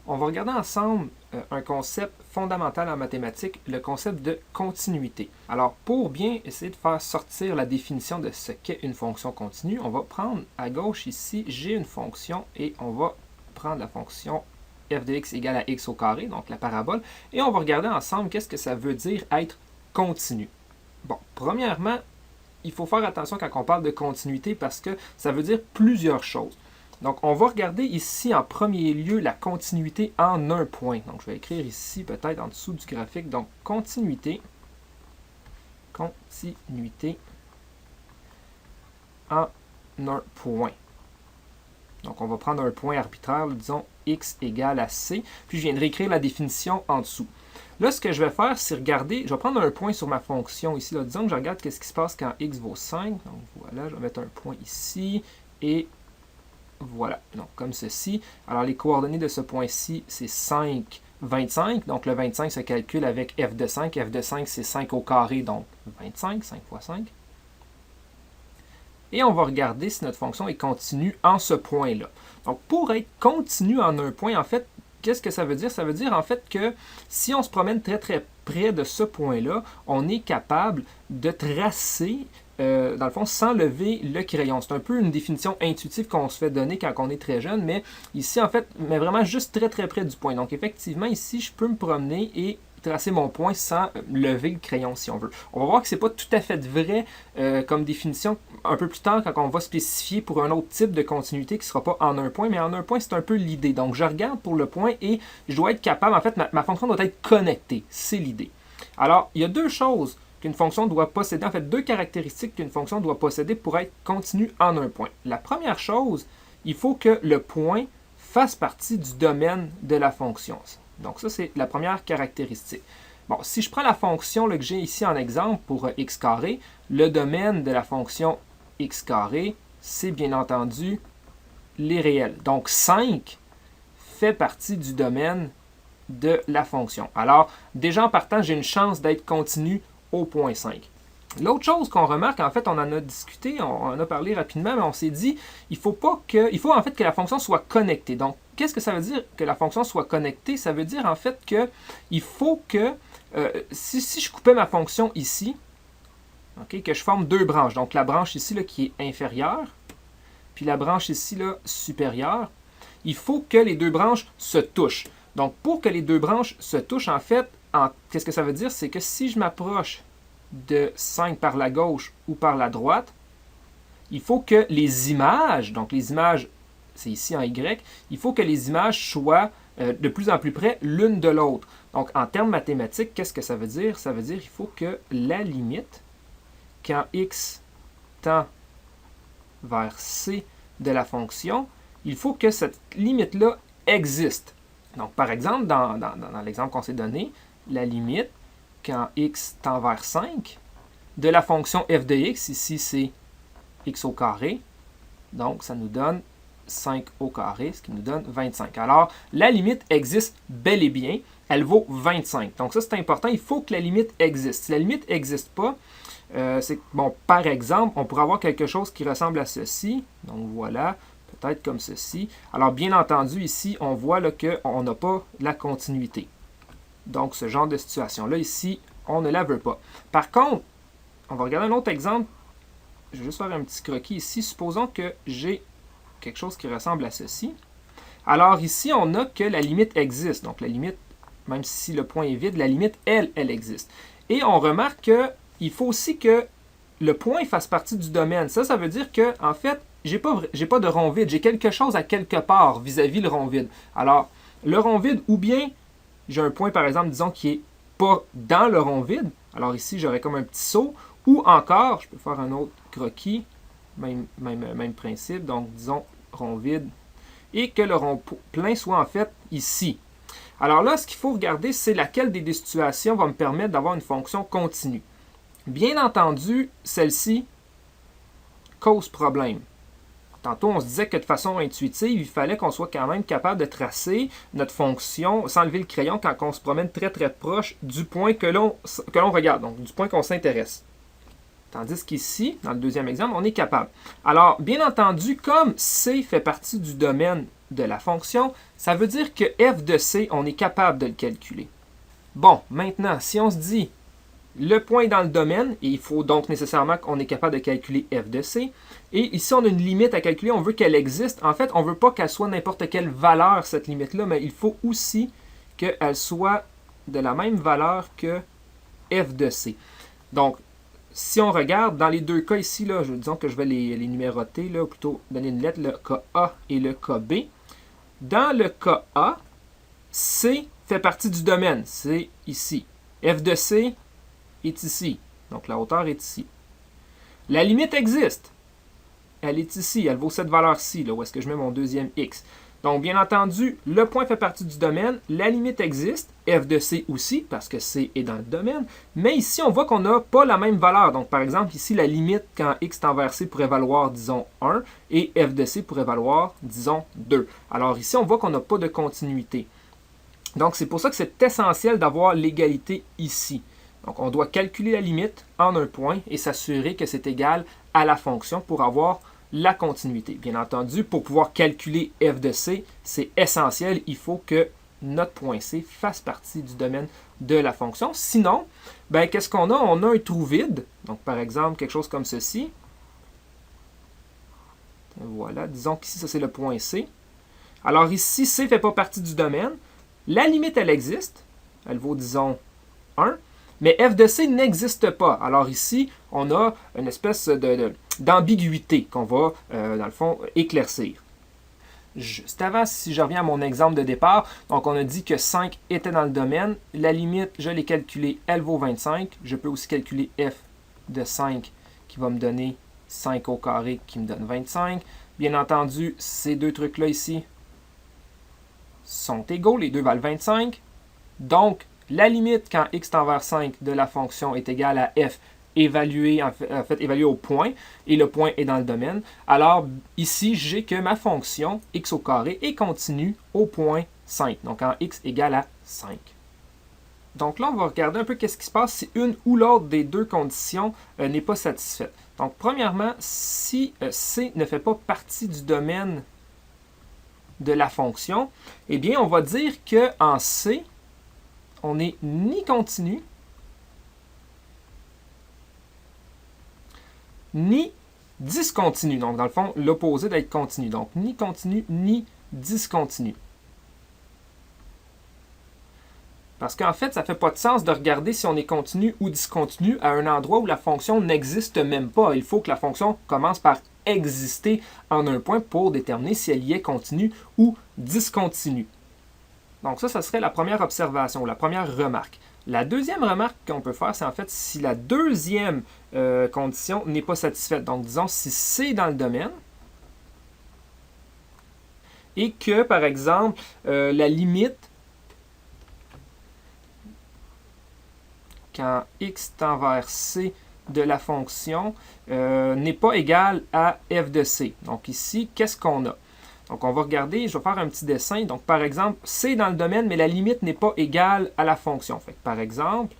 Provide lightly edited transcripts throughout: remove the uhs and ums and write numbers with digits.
On va regarder ensemble un concept fondamental en mathématiques, le concept de continuité. Alors, pour bien essayer de faire sortir la définition de ce qu'est une fonction continue, on va prendre à gauche ici, j'ai une fonction et on va prendre la fonction f de x égale à x au carré, donc la parabole, et on va regarder ensemble qu'est-ce que ça veut dire être continu. Bon, premièrement, il faut faire attention quand on parle de continuité parce que ça veut dire plusieurs choses. Donc, on va regarder ici en premier lieu la continuité en un point. Donc, je vais écrire ici peut-être en dessous du graphique. Donc, continuité en un point. Donc, on va prendre un point arbitraire, disons x égale à c, puis je viendrai écrire la définition en dessous. Là, ce que je vais faire, c'est regarder, je vais prendre un point sur ma fonction ici. Là. Disons que je regarde ce qui se passe quand x vaut 5. Donc, voilà, je vais mettre un point ici et voilà, donc comme ceci. Alors, les coordonnées de ce point-ci, c'est 5, 25. Donc, le 25 se calcule avec f de 5. f de 5, c'est 5 au carré, donc 25, 5 fois 5. Et on va regarder si notre fonction est continue en ce point-là. Donc, pour être continue en un point, en fait, qu'est-ce que ça veut dire? Ça veut dire en fait que si on se promène très très près de ce point-là, on est capable de tracer, dans le fond, sans lever le crayon. C'est un peu une définition intuitive qu'on se fait donner quand on est très jeune, mais ici, en fait, mais vraiment juste très très près du point. Donc, effectivement, ici, je peux me promener et tracer mon point sans lever le crayon si on veut. On va voir que ce n'est pas tout à fait vrai comme définition un peu plus tard quand on va spécifier pour un autre type de continuité qui ne sera pas en un point, mais en un point, c'est un peu l'idée. Donc, je regarde pour le point et je dois être capable, en fait, ma fonction doit être connectée. C'est l'idée. Alors, il y a deux choses qu'une fonction doit posséder, en fait, deux caractéristiques qu'une fonction doit posséder pour être continue en un point. La première chose, il faut que le point fasse partie du domaine de la fonction. Donc, ça, c'est la première caractéristique. Bon, si je prends la fonction là, que j'ai ici en exemple pour x carré, le domaine de la fonction x carré, c'est bien entendu les réels. Donc, 5 fait partie du domaine de la fonction. Alors, déjà en partant, j'ai une chance d'être continu au point 5. L'autre chose qu'on remarque, en fait, on en a discuté, on en a parlé rapidement, mais on s'est dit, il faut en fait que la fonction soit connectée. Donc, qu'est-ce que ça veut dire que la fonction soit connectée? Ça veut dire en fait qu'il faut que, si je coupais ma fonction ici, okay, que je forme deux branches, donc la branche ici là, qui est inférieure, puis la branche ici là, supérieure, il faut que les deux branches se touchent. Donc, pour que les deux branches se touchent, en fait, qu'est-ce que ça veut dire? C'est que si je m'approche de 5 par la gauche ou par la droite, il faut que les images, donc les images, c'est ici en Y, il faut que les images soient de plus en plus près l'une de l'autre. Donc, en termes mathématiques, qu'est-ce que ça veut dire? Ça veut dire qu'il faut que la limite, quand x tend vers c de la fonction, il faut que cette limite-là existe. Donc, par exemple, dans l'exemple qu'on s'est donné, la limite, quand x tend vers 5, de la fonction f de x, ici c'est x au carré, donc ça nous donne 5 au carré, ce qui nous donne 25. Alors, la limite existe bel et bien, elle vaut 25. Donc ça c'est important, il faut que la limite existe. Si la limite n'existe pas, c'est bon, par exemple, on pourrait avoir quelque chose qui ressemble à ceci, donc voilà, peut-être comme ceci. Alors bien entendu, ici, on voit qu'on n'a pas la continuité. Donc, ce genre de situation-là, ici, on ne la veut pas. Par contre, on va regarder un autre exemple. Je vais juste faire un petit croquis ici. Supposons que j'ai quelque chose qui ressemble à ceci. Alors, ici, on a que la limite existe. Donc, la limite, même si le point est vide, la limite, elle existe. Et on remarque qu'il faut aussi que le point fasse partie du domaine. Ça veut dire que, en fait, j'ai pas de rond vide. J'ai quelque chose à quelque part vis-à-vis le rond vide. Alors, le rond vide, ou bien j'ai un point, par exemple, disons, qui n'est pas dans le rond vide. Alors ici, j'aurais comme un petit saut. Ou encore, je peux faire un autre croquis, même principe. Donc, disons, rond vide. Et que le rond plein soit en fait ici. Alors là, ce qu'il faut regarder, c'est laquelle des deux situations va me permettre d'avoir une fonction continue. Bien entendu, celle-ci cause problème. Tantôt, on se disait que de façon intuitive, il fallait qu'on soit quand même capable de tracer notre fonction sans lever le crayon quand on se promène très très proche du point que l'on regarde, donc du point qu'on s'intéresse. Tandis qu'ici, dans le deuxième exemple, on est capable. Alors, bien entendu, comme C fait partie du domaine de la fonction, ça veut dire que f de c, on est capable de le calculer. Bon, maintenant, si on se dit le point est dans le domaine, et il faut donc nécessairement qu'on est capable de calculer f de c, et ici on a une limite à calculer, on veut qu'elle existe. En fait, on ne veut pas qu'elle soit n'importe quelle valeur, cette limite-là, mais il faut aussi qu'elle soit de la même valeur que f de c. Donc, si on regarde, dans les deux cas ici, là, disons que je vais les numéroter, là, ou plutôt donner une lettre, le cas A et le cas B. Dans le cas A, C fait partie du domaine, c'est ici. F de C est ici, donc la hauteur est ici. La limite existe. Elle est ici, elle vaut cette valeur-ci, là, où est-ce que je mets mon deuxième x. Donc, bien entendu, le point fait partie du domaine, la limite existe, f de c aussi, parce que c est dans le domaine, mais ici, on voit qu'on n'a pas la même valeur. Donc, par exemple, ici, la limite quand x tend vers c pourrait valoir, disons, 1, et f de c pourrait valoir, disons, 2. Alors ici, on voit qu'on n'a pas de continuité. Donc, c'est pour ça que c'est essentiel d'avoir l'égalité ici. Donc, on doit calculer la limite en un point et s'assurer que c'est égal à la fonction pour avoir la continuité. Bien entendu, pour pouvoir calculer f de c, c'est essentiel. Il faut que notre point C fasse partie du domaine de la fonction. Sinon, ben, qu'est-ce qu'on a? On a un trou vide. Donc, par exemple, quelque chose comme ceci. Voilà, disons qu'ici, ça c'est le point C. Alors ici, C ne fait pas partie du domaine. La limite, elle existe. Elle vaut, disons, 1. Mais f de c n'existe pas. Alors ici, on a une espèce d'ambiguïté qu'on va, dans le fond, éclaircir. Juste avant, si je reviens à mon exemple de départ, donc on a dit que 5 était dans le domaine. La limite, je l'ai calculée, elle vaut 25. Je peux aussi calculer f de 5 qui va me donner 5 au carré qui me donne 25. Bien entendu, ces deux trucs-là ici sont égaux. Les deux valent 25. Donc, la limite quand x tend vers 5 de la fonction est égale à f évalué au point, et le point est dans le domaine. Alors, ici, j'ai que ma fonction x au carré est continue au point 5, donc quand x égale à 5. Donc là, on va regarder un peu qu'est-ce qui se passe si une ou l'autre des deux conditions n'est pas satisfaite. Donc, premièrement, si c ne fait pas partie du domaine de la fonction, eh bien, on va dire qu'en c, on n'est ni continu, ni discontinu. Donc, dans le fond, l'opposé d'être continu. Donc, ni continu, ni discontinu. Parce qu'en fait, ça ne fait pas de sens de regarder si on est continu ou discontinu à un endroit où la fonction n'existe même pas. Il faut que la fonction commence par exister en un point pour déterminer si elle y est continue ou discontinue. Donc ça serait la première observation, la première remarque. La deuxième remarque qu'on peut faire, c'est en fait si la deuxième condition n'est pas satisfaite. Donc disons si C est dans le domaine et que, par exemple, la limite quand x tend vers c de la fonction n'est pas égale à f de c. Donc ici, qu'est-ce qu'on a? Donc, on va regarder, je vais faire un petit dessin. Donc, par exemple, c dans le domaine, mais la limite n'est pas égale à la fonction. Fait que, par exemple,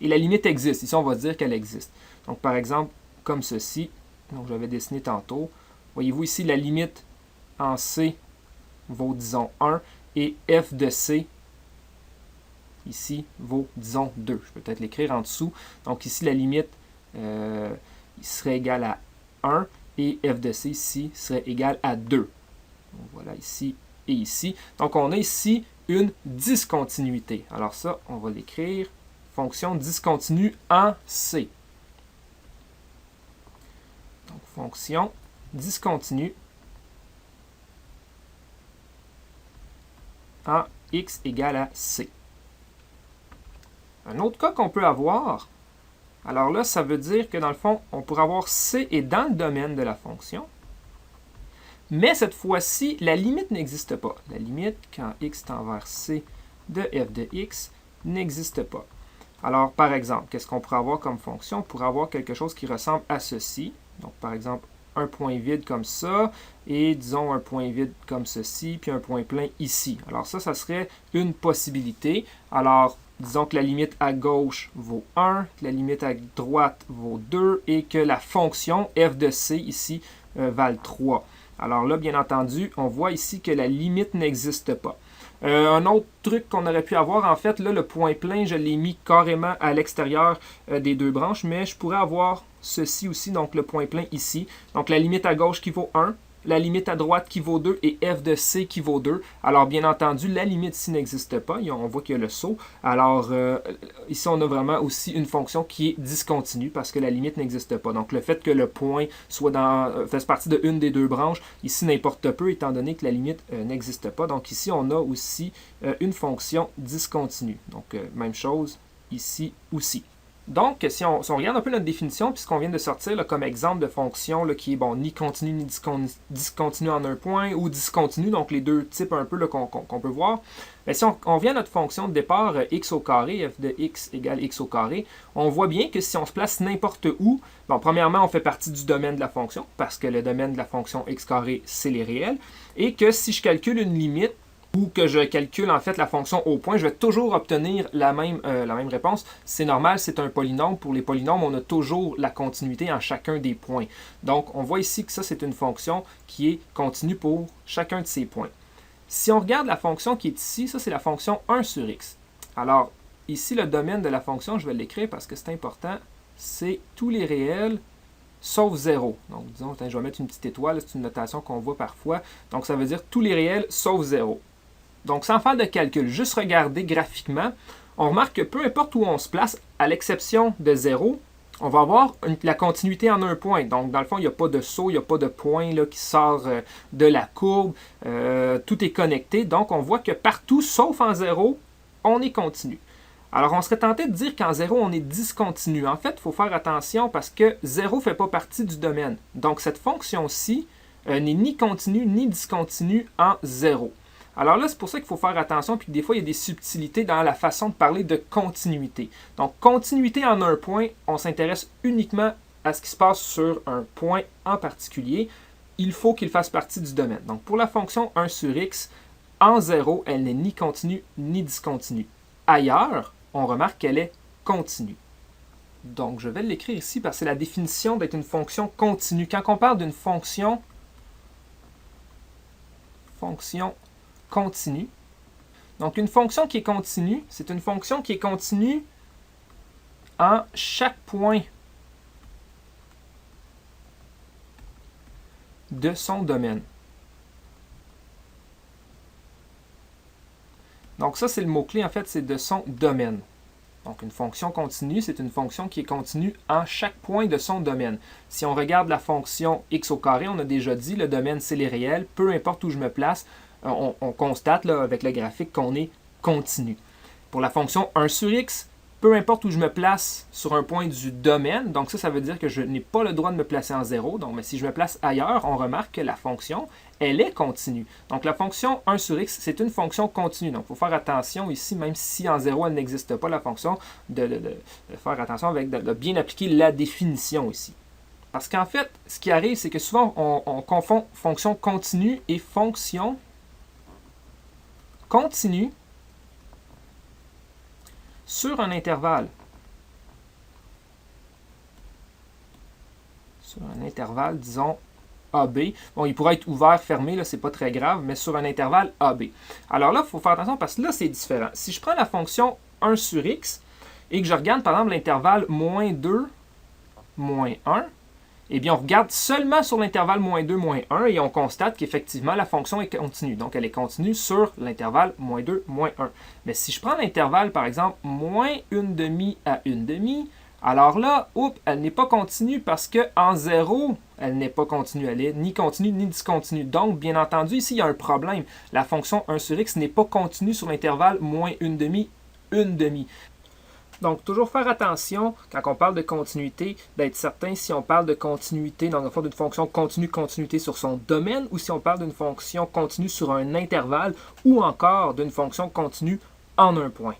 et la limite existe. Ici, on va dire qu'elle existe. Donc, par exemple, comme ceci. Donc, j'avais dessiné tantôt. Voyez-vous ici, la limite en c vaut, disons, 1 et f de c, ici, vaut, disons, 2. Je peux peut-être l'écrire en dessous. Donc, ici, la limite il serait égale à 1. Et f de c ici serait égal à 2. Donc, voilà, ici et ici. Donc, on a ici une discontinuité. Alors ça, on va l'écrire. Fonction discontinue en C. Donc, fonction discontinue en x égale à C. Un autre cas qu'on peut avoir, alors là, ça veut dire que dans le fond, on pourrait avoir C est dans le domaine de la fonction, mais cette fois-ci, la limite n'existe pas. La limite, quand x tend vers C de f de x, n'existe pas. Alors, par exemple, qu'est-ce qu'on pourrait avoir comme fonction? On pourrait avoir quelque chose qui ressemble à ceci. Donc, par exemple, un point vide comme ça, et disons un point vide comme ceci, puis un point plein ici. Alors ça serait une possibilité. Alors, disons que la limite à gauche vaut 1, que la limite à droite vaut 2, et que la fonction f de c ici vale 3. Alors là, bien entendu, on voit ici que la limite n'existe pas. Un autre truc qu'on aurait pu avoir, en fait, là, le point plein, je l'ai mis carrément à l'extérieur des deux branches, mais je pourrais avoir ceci aussi, donc le point plein ici. Donc la limite à gauche qui vaut 1, la limite à droite qui vaut 2 et f de c qui vaut 2. Alors bien entendu, la limite ici n'existe pas, on voit qu'il y a le saut. Alors ici on a vraiment aussi une fonction qui est discontinue parce que la limite n'existe pas. Donc le fait que le point soit fasse partie de une des deux branches, ici n'importe peu étant donné que la limite n'existe pas. Donc ici on a aussi une fonction discontinue. Donc même chose ici aussi. Donc, si on regarde un peu notre définition, puisqu'on vient de sortir là, comme exemple de fonction là, qui est ni continue ni discontinue en un point, ou discontinue, donc les deux types un peu qu'on peut voir. Mais si on vient à notre fonction de départ x au carré, f de x égale x au carré, on voit bien que si on se place n'importe où, bon, premièrement, on fait partie du domaine de la fonction, parce que le domaine de la fonction x carré, c'est les réels, et que si je calcule une limite, ou que je calcule en fait la fonction au point, je vais toujours obtenir la même réponse. C'est normal, c'est un polynôme. Pour les polynômes, on a toujours la continuité en chacun des points. Donc, on voit ici que ça, c'est une fonction qui est continue pour chacun de ces points. Si on regarde la fonction qui est ici, ça, c'est la fonction 1 sur x. Alors, ici, le domaine de la fonction, je vais l'écrire parce que c'est important, c'est tous les réels sauf 0. Donc, disons, je vais mettre une petite étoile, c'est une notation qu'on voit parfois. Donc, ça veut dire tous les réels sauf 0. Donc, sans faire de calcul, juste regarder graphiquement, on remarque que peu importe où on se place, à l'exception de 0, on va avoir la continuité en un point. Donc, dans le fond, il n'y a pas de saut, il n'y a pas de point là, qui sort de la courbe. Tout est connecté. Donc, on voit que partout, sauf en 0, on est continu. Alors, on serait tenté de dire qu'en 0, on est discontinu. En fait, il faut faire attention parce que 0 ne fait pas partie du domaine. Donc, cette fonction-ci n'est ni continue ni discontinue en 0. Alors là, c'est pour ça qu'il faut faire attention, puis que des fois, il y a des subtilités dans la façon de parler de continuité. Donc, continuité en un point, on s'intéresse uniquement à ce qui se passe sur un point en particulier. Il faut qu'il fasse partie du domaine. Donc, pour la fonction 1 sur x, en 0, elle n'est ni continue ni discontinue. Ailleurs, on remarque qu'elle est continue. Donc, je vais l'écrire ici parce que c'est la définition d'être une fonction continue. Quand on parle d'une fonction continue. Donc, une fonction qui est continue, c'est une fonction qui est continue en chaque point de son domaine. Donc, ça, c'est le mot-clé, en fait, c'est de son domaine. Donc, une fonction continue, c'est une fonction qui est continue en chaque point de son domaine. Si on regarde la fonction x au carré, on a déjà dit, le domaine, c'est les réels. Peu importe où je me place, on constate là, avec le graphique qu'on est continu. Pour la fonction 1 sur x, peu importe où je me place sur un point du domaine, donc ça veut dire que je n'ai pas le droit de me placer en 0. Donc, mais si je me place ailleurs, on remarque que la fonction, elle est continue. Donc, la fonction 1 sur x, c'est une fonction continue. Donc, il faut faire attention ici, même si en 0, elle n'existe pas, la fonction, de faire attention avec de bien appliquer la définition ici. Parce qu'en fait, ce qui arrive, c'est que souvent, on confond fonction continue et fonction continue sur un intervalle. Sur un intervalle, disons, AB. Bon, il pourrait être ouvert, fermé, là, c'est pas très grave, mais sur un intervalle AB. Alors là, il faut faire attention parce que là, c'est différent. Si je prends la fonction 1 sur x et que je regarde, par exemple, l'intervalle moins 2, moins 1, eh bien, on regarde seulement sur l'intervalle moins 2, moins 1 et on constate qu'effectivement, la fonction est continue. Donc, elle est continue sur l'intervalle moins 2, moins 1. Mais si je prends l'intervalle, par exemple, moins 1/2 à 1/2, alors là, elle n'est pas continue parce qu'en 0, elle n'est pas continue. Elle est ni continue ni discontinue. Donc, bien entendu, ici, il y a un problème. La fonction 1 sur x n'est pas continue sur l'intervalle moins 1/2, 1/2. Donc, toujours faire attention, quand on parle de continuité, d'être certain si on parle de continuité, dans le fond d'une fonction continue-continuité sur son domaine, ou si on parle d'une fonction continue sur un intervalle, ou encore d'une fonction continue en un point.